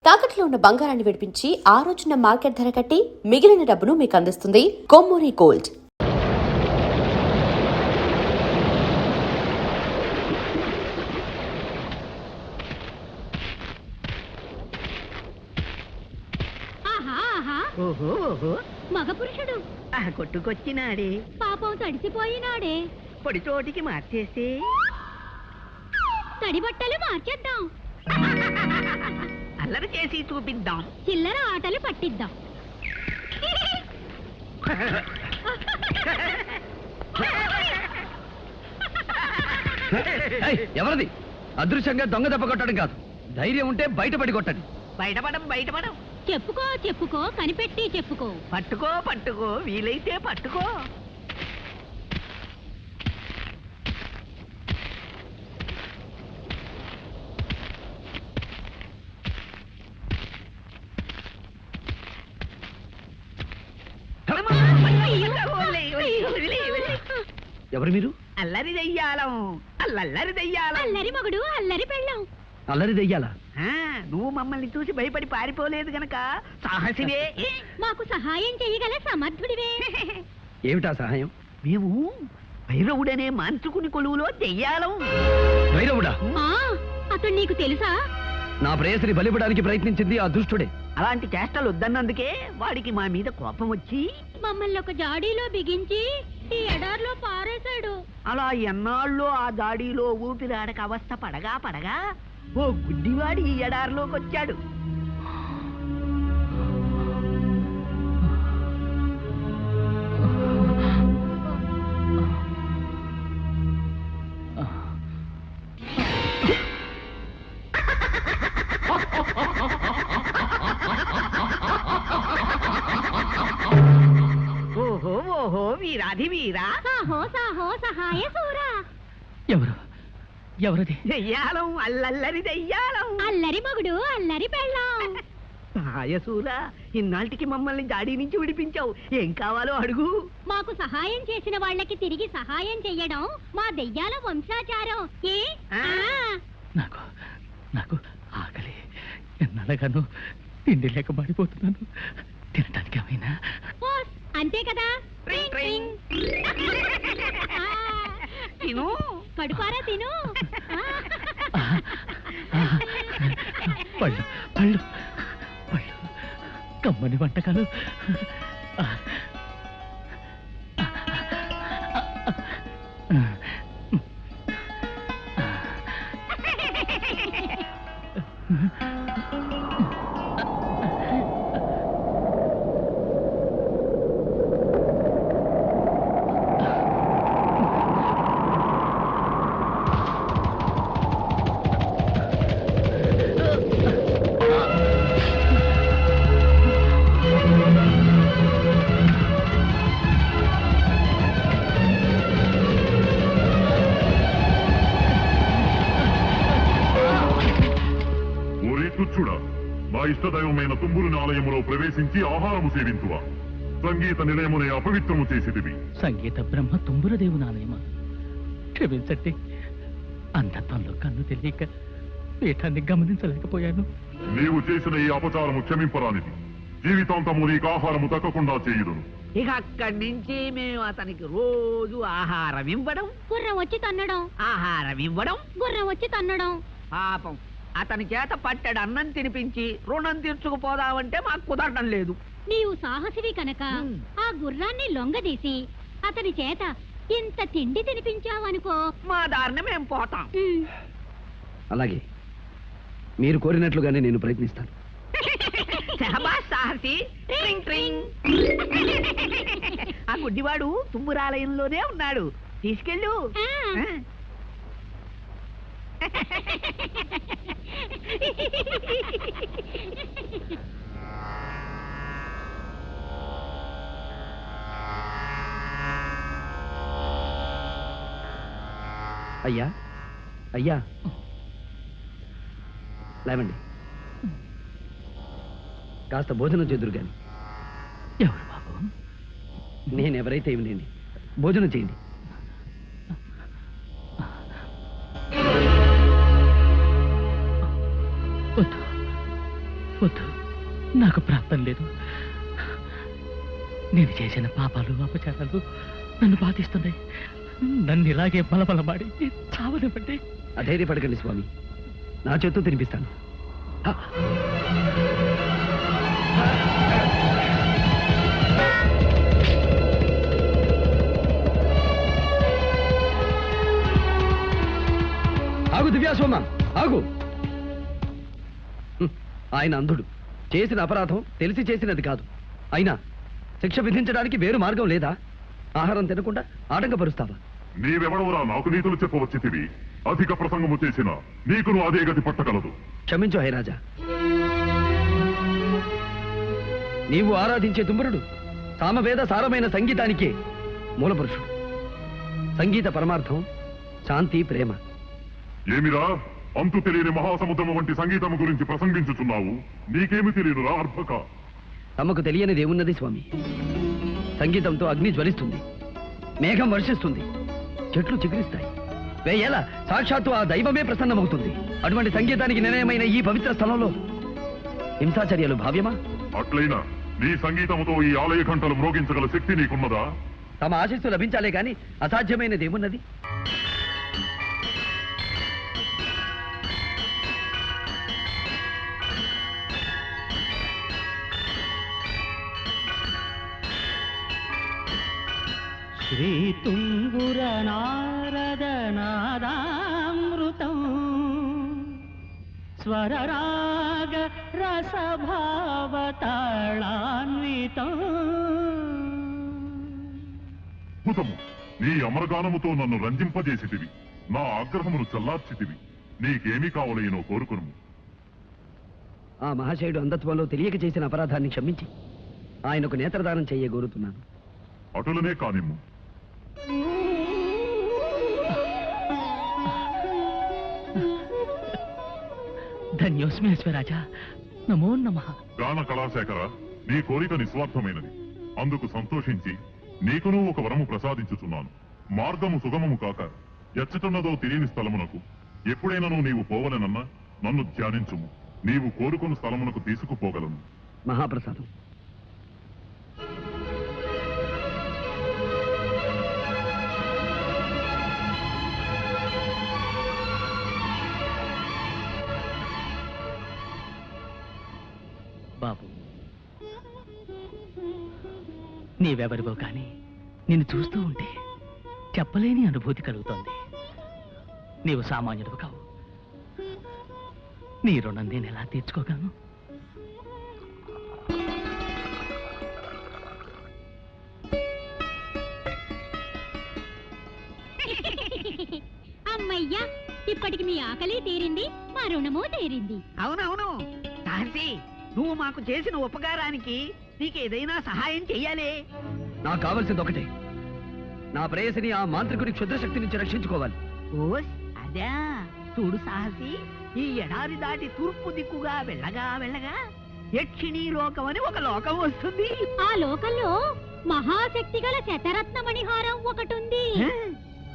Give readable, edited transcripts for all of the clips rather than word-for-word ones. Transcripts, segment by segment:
తాకట్లో ఉన్న బంగారాన్ని విడిపించి ఆ రోజున మార్కెట్ ధర కట్టి మిగిలిన డబ్బును మీకు అందిస్తుంది కొమ్మూరి గోల్డ్. మగ పురుషుడు కొట్టుకొచ్చినాడే, పాపం తడిసిపోయినాడే. పొడి చోటికి మార్చేస్తే తడి బట్టలు మార్చేద్దాం, అల్లరి చేసి చూపిద్దాం, చిల్లర ఆటలు పట్టిద్దాం. ఎవరిది? అదృశ్యంగా దొంగ దెబ్బ కొట్టడం కాదు, ధైర్యం ఉంటే బయటపడి కొట్టండి. బయటపడం చెప్పుకో చెప్పుకో, కనిపెట్టి చెప్పుకో. పట్టుకో వీలైతే పట్టుకో. ఎవరు మీరు? అల్లరి దెయ్యాలం, అల్లరి దెయ్యాలం. అల్లరి మగుడు, అల్లరి పెళ్ళాం. అల్లరి దెయ్యాలా? నువ్వు మమ్మల్ని చూసి భయపడి పారిపోలేదు గనక సాహసివే. మాకు సహాయం చేయగల సమర్థుడివే. ఏమిటా సహాయం? మేము భైరవుడనే మాంత్రికుని కొలువులో దెయ్యాలం. భైరవుడా? అతడు నీకు తెలుసా? నా ప్రేయసిని బలిపడానికి ప్రయత్నించింది ఆ దుష్టుడే. అలాంటి చేష్టలు వద్దన్నందుకే వాడికి మా మీద కోపం వచ్చి మమ్మల్ని ఒక జాడీలో బిగించి ఈ ఎడార్లో పారేశాడు. అలా ఎన్నాళ్ళు ఆ దాడిలో ఊపిరాడక అవస్థ పడగా ఓ గుడ్డివాడి ఈ ఎడారిలోకి వచ్చాడు. ఓహో వీరాధి వీరా, సాహో సాహో సహాయ సూరా. ఎవరది? దెయ్యాలం, అల్లరి దెయ్యాలం. అల్లరి మగుడు, అల్లరి పెళ్ళాం. సహాయసూరా, ఇన్నాళ్ళకి మమ్మల్ని జాడీ నుంచి విడిపించావు. ఏం కావాలో అడుగు. మాకు సహాయం చేసిన వాళ్ళకి తిరిగి సహాయం చెయ్యడం మా దెయ్యాల వంశాచారం. నాకు ఆకలి, ఎన్నడగాను తిండి లేక పడిపోతున్నాను. తినటానికి ఏమైనా? అంతే కదా. తిను, కడుపారా తిను. పళ్ళు పళ్ళు పళ్ళు, కమ్మని వంటకాలు. మా ఇష్టదైవమైన తుంబురుని ఆలయములో ప్రవేశించి ఆహారము సేవించువా. సంగీత నిలయమునే అపవిత్రము చేసిదివి. సంగీత బ్రహ్మ తుంబుర దేవుని ఆలయమా? క్షమించండి, అంధత్వంలో కన్ను తెలియక పీఠాన్ని గమనించలేకపోయాను. నీవు చేసిన ఈ అపచారము క్షమింపరానిది. జీవితాంతము నీకు ఆహారము తక్కకుండా చేయుదును. ఇక అక్కడి నుంచి మేము అతనికి రోజు ఆహారం ఇవ్వడం, గుర్రం వచ్చి తన్నడం, ఆహారం ఇవ్వడం, గుర్రం వచ్చి తన్నడం. పాపం అతని చేత పట్టెడు అన్నం తినిపించి రుణం తీర్చుకుపోదామంటే మాకు కుదరడం లేదు. నీవు సాహసివి కనుక ఆ గుర్రాన్ని లొంగదీసి అతని చేత ఇంత తిండి తినిపించావనుకో, మా దారిని మేము పోతాం. అలాగే, మీరు కోరినట్లుగానే నేను ప్రయత్నిస్తాను. సాహసి. ఆ గుడ్డివాడు తుంబురాలయంలోనే ఉన్నాడు, తీసుకెళ్ళు. అయ్యా అయ్యా, లేవండి, కాస్త భోజనం చేదురు గాని. ఎవరు బాబు? నేనెవరైతే ఏమిటండి, భోజనం చేయండి. వద్దు, నాకు ప్రాప్తం లేదు. నేను చేసిన పాపాలు అపచారాలు నన్ను బాధిస్తున్నాయి. నన్ను ఇలాగే బలబలమాడి చావనివ్వండి. అధైర్యపడకండి స్వామి, నా చేత్తో తినిపిస్తాను. ఆగు దివ్యాసోమ, ఆగు. ఆయన అంధుడు, చేసిన అపరాధం తెలిసి చేసినది కాదు. అయినా శిక్ష విధించడానికి వేరు మార్గం లేదా? ఆహారం తినకుండా ఆటంకపరుస్తావా? నీవెవడవరా నాకు నీతులు చెప్పవచ్చితివి? అధిక ప్రసంగము చేసిన నీకును అదే గతి పట్టగలదు. క్షమించు హైరాజా. నీవు ఆరాధించే తుమ్మురుడు సామవేద సారమైన సంగీతానికే మూలపురుషుడు. సంగీత పరమార్థం శాంతి, ప్రేమ. ఏమిరా అంతు తెలియని మహాసముద్రము వంటి సంగీతము గురించి ప్రసంగించుచున్నావు? నీకేమి తెలియనురా అర్భక? తమకు తెలియనిది ఏమున్నది స్వామి? సంగీతంతో అగ్ని జ్వలిస్తుంది, మేఘం వర్షిస్తుంది, చెట్లు చిగురిస్తాయి, వేయేల సాక్షాత్తు ఆ దైవమే ప్రసన్నమవుతుంది. అటువంటి సంగీతానికి నిలయమైన ఈ పవిత్ర స్థలంలో హింసాచర్యలు భావ్యమా? అట్లయినా నీ సంగీతముతో ఈ ఆలయ ఘంటలు మ్రోగించగల శక్తి నీకున్నదా? తమ ఆశీస్సు లభించాలే గాని అసాధ్యమైనది ఏమున్నది? శ్రీ తుంగుర నారద నాదామృతం స్వరరాగ రసభావతాళాన్వితం. అద్భుతము! నీ అమరగానముతో నన్ను రంజింపజేసితివి, నా ఆగ్రహమును చల్లార్చితివి. నీకేమి కావలయనో కోరుకును. ఆ మహాశయుడు అంధత్వంలో తెలియక చేసిన అపరాధాన్ని క్షమించి ఆయనకు నేత్రదానం చెయ్యగోరుతున్నాను. అటులనే కానిమ్ము. ధన్యోస్మేశ్వరాజా, నమో నమః. గాన కళాశేఖర, నీ కోరిక నిస్వార్థమైనది. అందుకు సంతోషించి నీకును ఒక వరము ప్రసాదించుచున్నాను. మార్గము సుగమము కాక ఎచ్చటున్నదో తెలియని స్థలమునకు ఎప్పుడైనా నీవు పోవలెనన్నా నన్ను ధ్యానించుము. నీవు కోరుకున్న స్థలమునకు తీసుకుపోగలను. మహాప్రసాదం. బాబు, నీవెవరివో కానీ నిన్ను చూస్తూ ఉంటే చెప్పలేని అనుభూతి కలుగుతోంది. నీవు సామాన్యుడు కావు. నీ రుణం నేను ఎలా తీర్చుకోగలను? అమ్మయ్యా, ఇప్పటికి మీ ఆకలి తీరింది, మా రుణము తీరింది. అవునవును తాసి, నువ్వు మాకు చేసిన ఉపకారానికి నీకేదైనా సహాయం చెయ్యాలి. నాకు కావలసింది ఒకటే, నా ప్రేయసిని ఆ మాంత్రికుడి క్షుద్రశక్తి నుంచి రక్షించుకోవాలి. ఓస్ అదా. చూడు సాహసి, ఈ ఎడారి దాటి తూర్పు దిక్కుగా వెళ్ళగా వెళ్ళగా యక్షిణీ లోకం అని ఒక లోకం వస్తుంది. ఆ లోకంలో మహాశక్తి గల శతరత్న మణిహారం ఒకటుంది.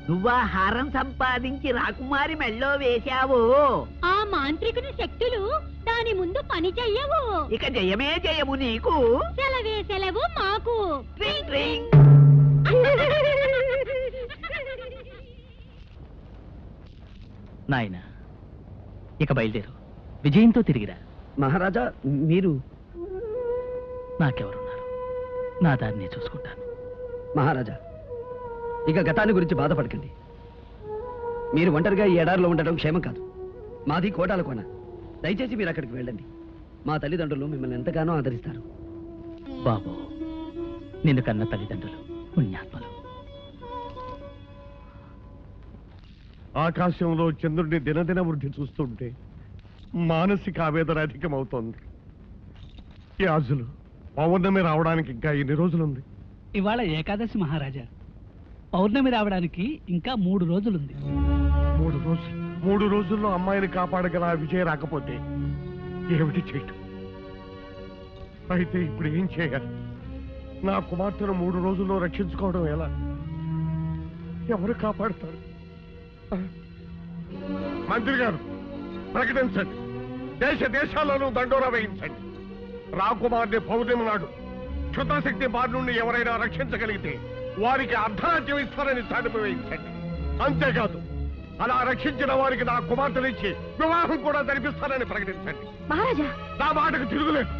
నువ్వా హారం సంపాదించి రాకుమారి మెళ్ళో వేశావు. ఆ మాంత్రికుని శక్తులు దాని ముందు పని చెయ్యవు. ఇక జయమే జయము నీకు. సెలవే సెలవు మాకు. ట్రింగ్ ట్రింగ్. నాయనా, ఇక బయలుదేరు. విజయంతో తిరిగిరా. మహారాజా, మీరు? నాకెవరున్నారు? నా దారిని చూసుకుంటాను. మహారాజా, ఇక గతాన్ని గురించి బాధపడకండి. మీరు ఒంటరిగా ఈ ఎడారిలో ఉండటం క్షేమం కాదు. మాది కోటాల కోన. దయచేసి మీరు అక్కడికి వెళ్ళండి. మా తల్లిదండ్రులు మిమ్మల్ని ఎంతగానో ఆదరిస్తారు. బాబు, నిన్ను కన్న తల్లిదండ్రులు పుణ్యాత్మలు. ఆకాశంలో చంద్రుడిని దినదిన వృద్ధి చూస్తుంటే మానసిక ఆవేదన అధికమవుతోంది. యాజులు, పౌర్ణమి రావడానికి ఇంకా ఎన్ని రోజులుంది? ఇవాళ ఏకాదశి మహారాజా. పౌర్ణమి రావడానికి ఇంకా 3 రోజులుంది. 3 రోజులు? 3 రోజుల్లో అమ్మాయిని కాపాడగల ఆ విజయ రాకపోతే ఏమిటి చేయటం? అయితే ఇప్పుడు ఏం చేయాలి? నా కుమార్తెను 3 రోజుల్లో రక్షించుకోవడం ఎలా? ఎవరు కాపాడతారు? మంత్రి గారు, ప్రకటించండి. దేశ దేశాలను దండోరా వేయించండి. రాకుమార్ని పౌర్ణమి నాడు క్షుద్రశక్తి బారి నుండి ఎవరైనా రక్షించగలిగితే వారికి అర్ధరాజ్యం ఇస్తారని చాటింపు వేయించండి. అంతేకాదు అలా రక్షించిన వారికి నా కుమార్తెనిచ్చి వివాహం కూడా జరిపిస్తారని ప్రకటించండి. మహారాజా నా మాటకు తిరుగులేదు.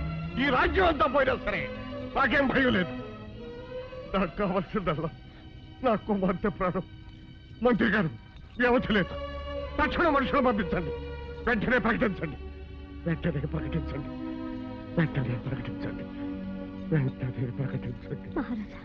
ఈ రాజ్యం అంతా పోయినా సరే నాకేం భయం లేదు. నాకు కావాల్సిందల్లా నా కుమార్తె ప్రాణం. మంత్రి గారు వ్యవధి లేదు. తక్షణ మనుషులు పంపించండి. వెంటనే ప్రకటించండి. వెంటనే ప్రకటించండి. వెంటనే ప్రకటించండి. వెంటనే ప్రకటించండి. మహారాజా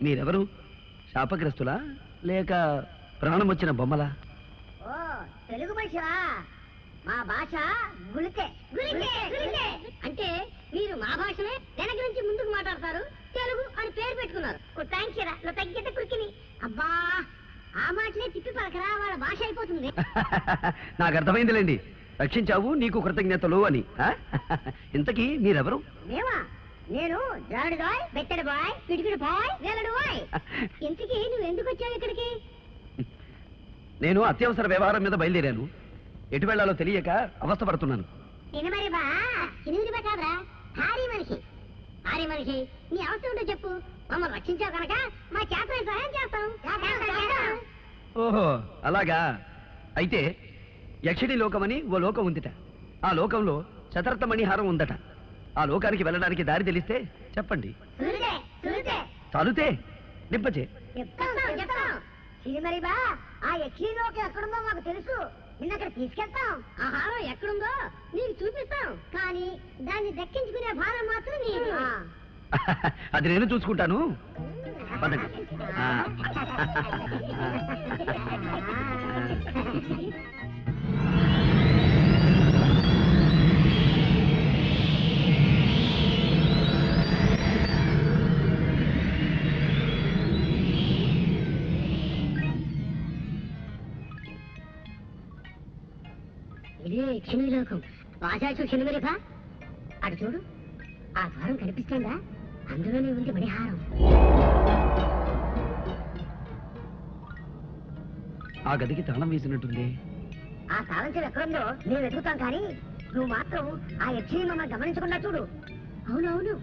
మీరెవరు? శాపగ్రస్తులా లేక ప్రాణం వచ్చిన బొమ్మలా? ఓ తెలుగు భాషవా? మా భాష గుళికే. అంటే మీరు మా భాషనే వెనక నుంచి ముందుకు మాట్లాడతారు, తెలుగు అని పేరు పెట్టుకున్నారు. తగ్గిత కురికిని అబ్బా ఆ మాటలే తిప్పి పలకరా, వాళ్ళ భాష అయిపోతుంది. నాకు అర్థమైందిలేండి. రక్షించావు, నీకు కృతజ్ఞతలు అని. ఇంతకీ మీరెవరు? మేమా? నేను జాడు బాయ్, బెత్తడి బాయ్, పిడికిడి బాయ్, వేలడు బాయ్. ఇంతకీ నువ్వు ఎందుకు వచ్చావు ఇక్కడికి? నేను అత్యవసర వ్యవహారం మీద బయలుదేరాను. ఎటు వెళ్లాలో తెలియక అవస్థపడుతున్నాను. మరి బా చిన్నది బా కాదురా, భారీ మనిషి. భారీ మనిషి, నీ అవసరం ఉంటో చెప్పు. మమ్మల్ని రక్షించావు కనుక మా చేతనే సహాయం చేస్తాం. ఓహో అలాగా. అయితే యక్షిణి లోకమని ఓ లోకం ఉందిట. ఆ లోకంలో శతరత్న మణిహారం ఉందట. ఆ లోకానికి వెళ్ళడానికి దారి తెలిస్తే చెప్పండి. చాలుతే నింపచే. మరి బా ఆ యక్షిణి లోకం ఎక్కడుందో మాకు తెలుసు. నిన్న అక్కడ తీసుకెళ్తాం. ఆ హారం ఎక్కడుందో నీకు చూపిస్తాం. కానీ దాన్ని దక్కించుకునే భారం మాత్రం నీది. అది నేను చూసుకుంటాను. పదండి. ఇదే క్షణిలోకం. ఆచార్య క్షణిమరిపా అటు చూడు, ఆ ద్వారం కనిపిస్తుందా? అందులోనే ఉంది మణిహారం. ఆ గదికి తాళం వేసినట్టుంది. ఆ తాళం చెవి ఎక్కడుందో మేము వెతుకుతాం, కానీ నువ్వు మాత్రం ఆ యక్షిని మమ్మల్ని గమనించకుండా చూడు. అవునవును.